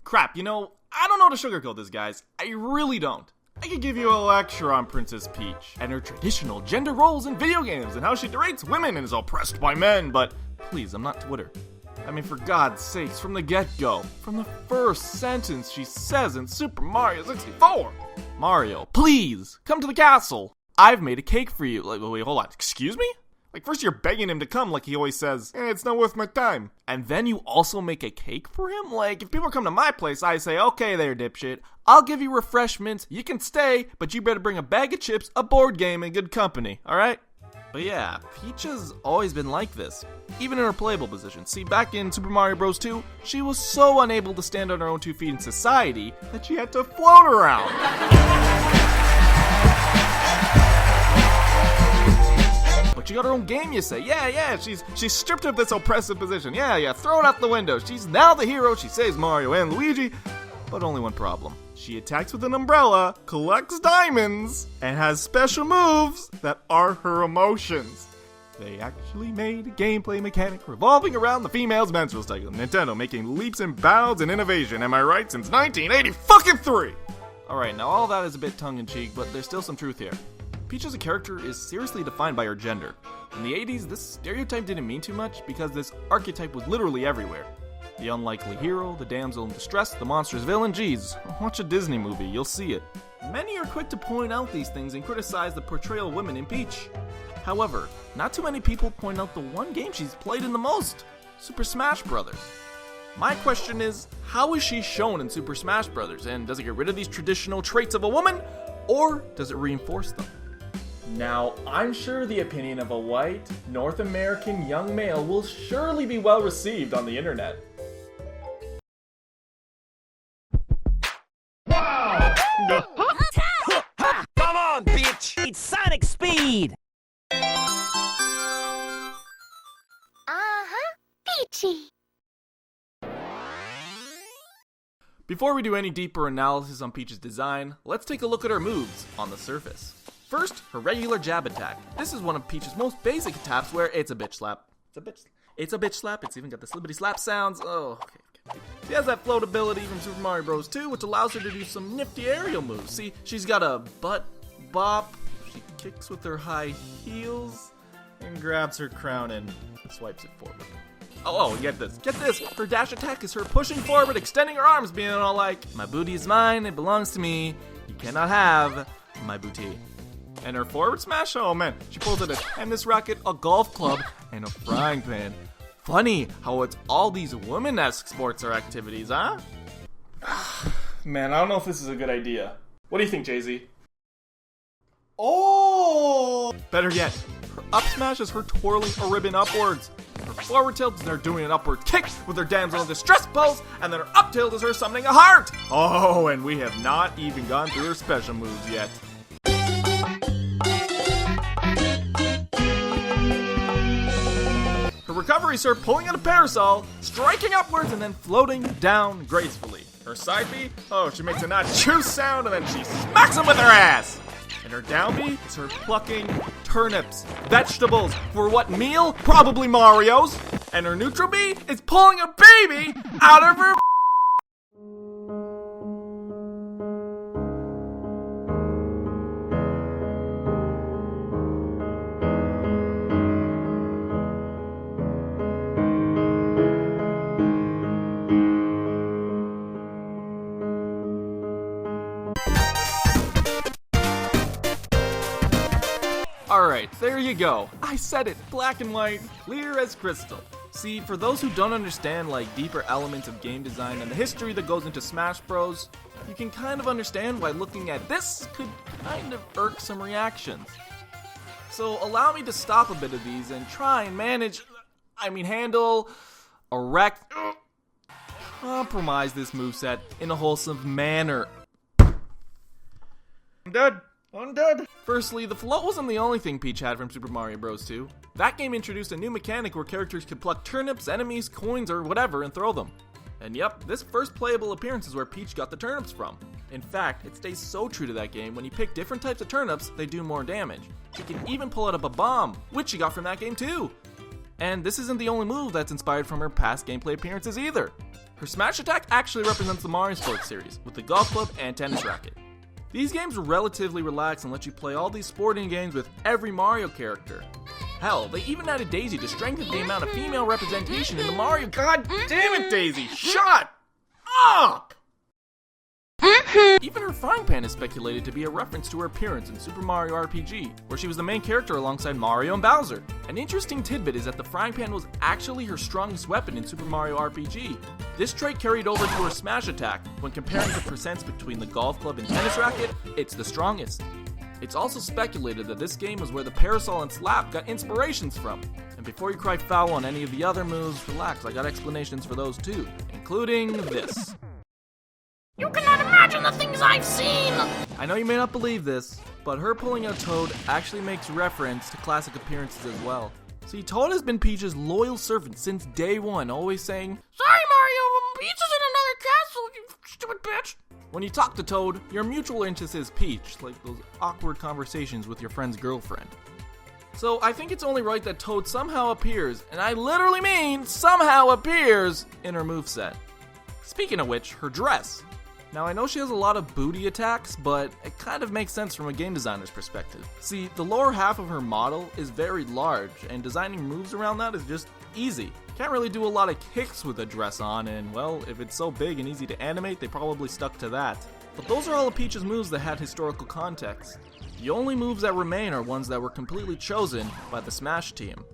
Crap, I don't know how to sugarcoat this, guys. I really don't. I could give you a lecture on Princess Peach and her traditional gender roles in video games and how she derates women and is oppressed by men, but please, I'm not Twitter. I mean, for God's sakes, from the get-go, from the first sentence she says in Super Mario 64, Mario, please, come to the castle. I've made a cake for you. Like, wait, hold on, excuse me? Like, first you're begging him to come like he always says, it's not worth my time. And then you also make a cake for him? Like, if people come to my place, I say, okay there, dipshit, I'll give you refreshments, you can stay, but you better bring a bag of chips, a board game, and good company, alright? But yeah, Peach has always been like this, even in her playable position. See, back in Super Mario Bros. 2, she was so unable to stand on her own 2 feet in society that she had to float around. But she got her own game, you say. Yeah, she's stripped of this oppressive position. Yeah, throw it out the window. She's now the hero, she saves Mario and Luigi, but only one problem. She attacks with an umbrella, collects diamonds, and has special moves that are her emotions. They actually made a gameplay mechanic revolving around the female's menstrual cycle. Nintendo making leaps and bounds in innovation, am I right, since 1983! Alright, now all that is a bit tongue-in-cheek, but there's still some truth here. Peach as a character is seriously defined by her gender. In the 80s, this stereotype didn't mean too much because this archetype was literally everywhere. The unlikely hero, the damsel in distress, the monstrous villain, geez, watch a Disney movie, you'll see it. Many are quick to point out these things and criticize the portrayal of women in Peach. However, not too many people point out the one game she's played in the most, Super Smash Bros. My question is, how is she shown in Super Smash Bros., and does it get rid of these traditional traits of a woman, or does it reinforce them? Now, I'm sure the opinion of a white, North American young male will surely be well received on the internet. Wow! Come on, bitch! It's Sonic Speed! Peachy! Before we do any deeper analysis on Peach's design, let's take a look at her moves on the surface. First, her regular jab attack. This is one of Peach's most basic attacks where it's a bitch slap. It's a bitch slap. It's even got the slippity slap sounds. Oh, okay. She has that float ability from Super Mario Bros. 2, which allows her to do some nifty aerial moves. See, she's got a butt bop, she kicks with her high heels, and grabs her crown and swipes it forward. Oh, get this. Her dash attack is her pushing forward, extending her arms, being all like, my booty is mine, it belongs to me, you cannot have my booty. And her forward smash, oh man, she pulls out a tennis racket, a golf club, and a frying pan. Funny how it's all these women-esque sports or activities, huh? Man, I don't know if this is a good idea. What do you think, Jay-Z? Oh! Better yet, her up smash is her twirling a ribbon upwards. Her forward tilt is her doing an upward kick with her damsel in distress pose, and then her up tilt is her summoning a heart! Oh, and we have not even gone through her special moves yet. Her recovery is her pulling out a parasol, striking upwards, and then floating down gracefully. Her side B, oh, she makes a not choose sound, and then she smacks him with her ass! And her down B is her plucking turnips, vegetables, for what meal? Probably Mario's. And her neutral B is pulling a baby out of her Alright, there you go. I said it, black and white, clear as crystal. See, for those who don't understand deeper elements of game design and the history that goes into Smash Bros, you can kind of understand why looking at this could kind of irk some reactions. So allow me to stop a bit of these and try and handle, erect, compromise this moveset in a wholesome manner. I'm dead. Firstly, the float wasn't the only thing Peach had from Super Mario Bros. 2. That game introduced a new mechanic where characters could pluck turnips, enemies, coins, or whatever and throw them. And yep, this first playable appearance is where Peach got the turnips from. In fact, it stays so true to that game, when you pick different types of turnips, they do more damage. She can even pull out a bomb, which she got from that game too. And this isn't the only move that's inspired from her past gameplay appearances either. Her smash attack actually represents the Mario Sports series, with the golf club and tennis racket. These games are relatively relaxed and let you play all these sporting games with every Mario character. Hell, they even added Daisy to strengthen the amount of female representation in the Mario. God damn it, Daisy! Shut up! Even her frying pan is speculated to be a reference to her appearance in Super Mario RPG, where she was the main character alongside Mario and Bowser. An interesting tidbit is that the frying pan was actually her strongest weapon in Super Mario RPG. This trait carried over to her smash attack. When comparing the percents between the golf club and tennis racket, it's the strongest. It's also speculated that this game was where the parasol and slap got inspirations from. And before you cry foul on any of the other moves, relax, I got explanations for those too, including this. You cannot imagine the things I've seen! I know you may not believe this, but her pulling out Toad actually makes reference to classic appearances as well. See, Toad has been Peach's loyal servant since day one, always saying, Sorry, Mario, Peach is in another castle, you stupid bitch! When you talk to Toad, your mutual interest is Peach, like those awkward conversations with your friend's girlfriend. So I think it's only right that Toad somehow appears, and I literally mean somehow appears, in her moveset. Speaking of which, her dress. Now I know she has a lot of booty attacks, but it kind of makes sense from a game designer's perspective. See, the lower half of her model is very large, and designing moves around that is just easy. Can't really do a lot of kicks with a dress on, and well, if it's so big and easy to animate, they probably stuck to that. But those are all of Peach's moves that had historical context. The only moves that remain are ones that were completely chosen by the Smash team.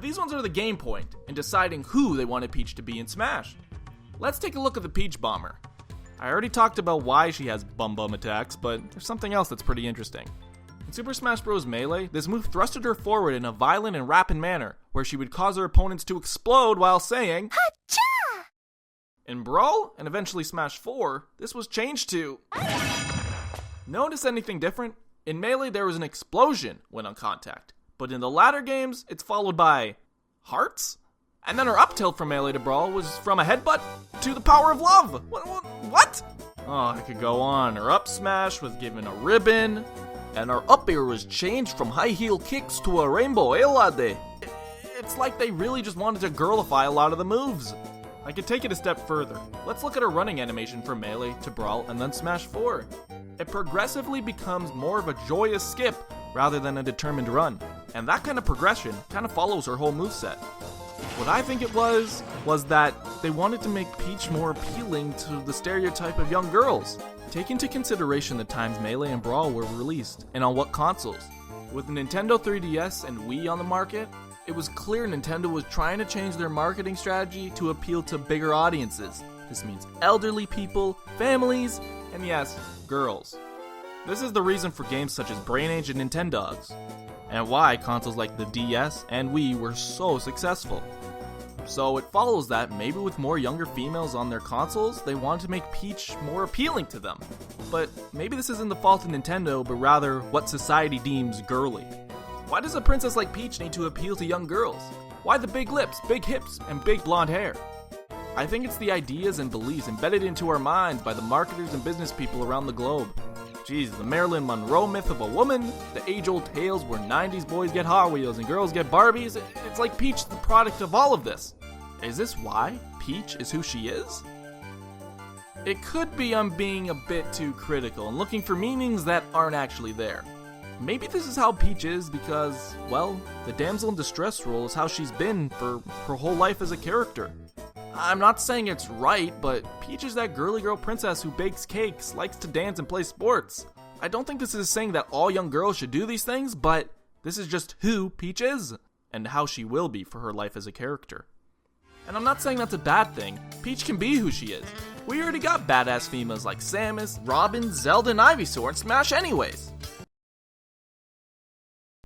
These ones are the game point in deciding who they wanted Peach to be in Smash. Let's take a look at the Peach Bomber. I already talked about why she has bum attacks, but there's something else that's pretty interesting. In Super Smash Bros. Melee, this move thrusted her forward in a violent and rapid manner, where she would cause her opponents to explode while saying, Hacha! In Brawl, and eventually Smash 4, this was changed to... Notice anything different? In Melee, there was an explosion when on contact, but in the latter games, it's followed by... hearts? And then her up tilt from Melee to Brawl was from a headbutt to the power of love. What? Oh, I could go on. Her up smash was given a ribbon, and her up air was changed from high heel kicks to a rainbow elade. It's like they really just wanted to girlify a lot of the moves. I could take it a step further. Let's look at her running animation from Melee to Brawl and then Smash 4. It progressively becomes more of a joyous skip rather than a determined run. And that kind of progression kind of follows her whole moveset. What I think it was that they wanted to make Peach more appealing to the stereotype of young girls. Take into consideration the times Melee and Brawl were released, and on what consoles. With the Nintendo 3DS and Wii on the market, it was clear Nintendo was trying to change their marketing strategy to appeal to bigger audiences. This means elderly people, families, and yes, girls. This is the reason for games such as Brain Age and Nintendogs, and why consoles like the DS and Wii were so successful. So it follows that maybe with more younger females on their consoles, they wanted to make Peach more appealing to them. But maybe this isn't the fault of Nintendo, but rather what society deems girly. Why does a princess like Peach need to appeal to young girls? Why the big lips, big hips, and big blonde hair? I think it's the ideas and beliefs embedded into our minds by the marketers and business people around the globe. Geez, the Marilyn Monroe myth of a woman, the age-old tales where 90s boys get Hot Wheels and girls get Barbies, it's like Peach is the product of all of this. Is this why Peach is who she is? It could be I'm being a bit too critical and looking for meanings that aren't actually there. Maybe this is how Peach is because, well, the damsel in distress role is how she's been for her whole life as a character. I'm not saying it's right, but Peach is that girly girl princess who bakes cakes, likes to dance and play sports. I don't think this is saying that all young girls should do these things, but this is just who Peach is, and how she will be for her life as a character. And I'm not saying that's a bad thing. Peach can be who she is. We already got badass females like Samus, Robin, Zelda, and Ivysaur in Smash anyways.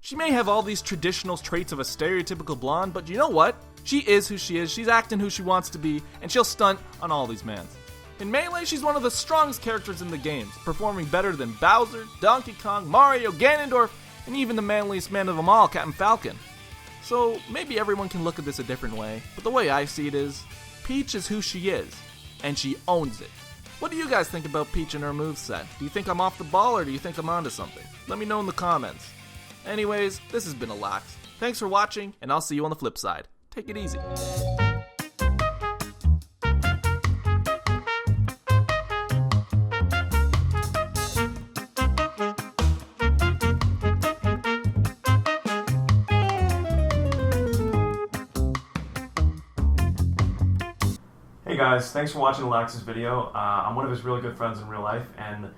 She may have all these traditional traits of a stereotypical blonde, but you know what? She is who she is, she's acting who she wants to be, and she'll stunt on all these mans. In Melee, she's one of the strongest characters in the games, performing better than Bowser, Donkey Kong, Mario, Ganondorf, and even the manliest man of them all, Captain Falcon. So maybe everyone can look at this a different way, but the way I see it is, Peach is who she is, and she owns it. What do you guys think about Peach and her moveset? Do you think I'm off the ball, or do you think I'm onto something? Let me know in the comments. Anyways, this has been a Lax. Thanks for watching, and I'll see you on the flip side. Take it easy. guys, thanks for watching Alex's video. I'm one of his really good friends in real life, and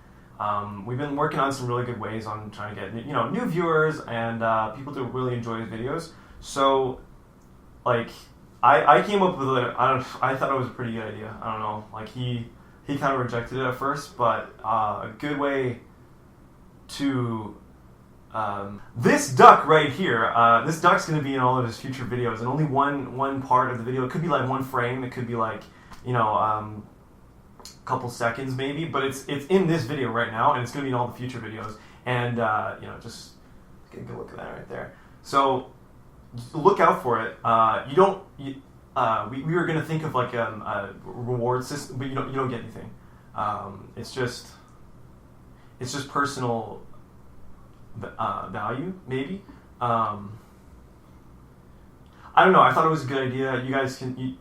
we've been working on some really good ways on trying to get new viewers and people to really enjoy his videos. So, like, I came up with I thought it was a pretty good idea. I don't know, like he kind of rejected it at first, but a good way to this duck right here. This duck's going to be in all of his future videos, and only one part of the video. It could be like one frame. It could be like a couple seconds maybe, but it's in this video right now, and it's going to be in all the future videos. And just get a good look at that right there. So look out for it. We were going to think of like a reward system, but you don't get anything. It's just personal value, maybe. I don't know. I thought it was a good idea. You guys can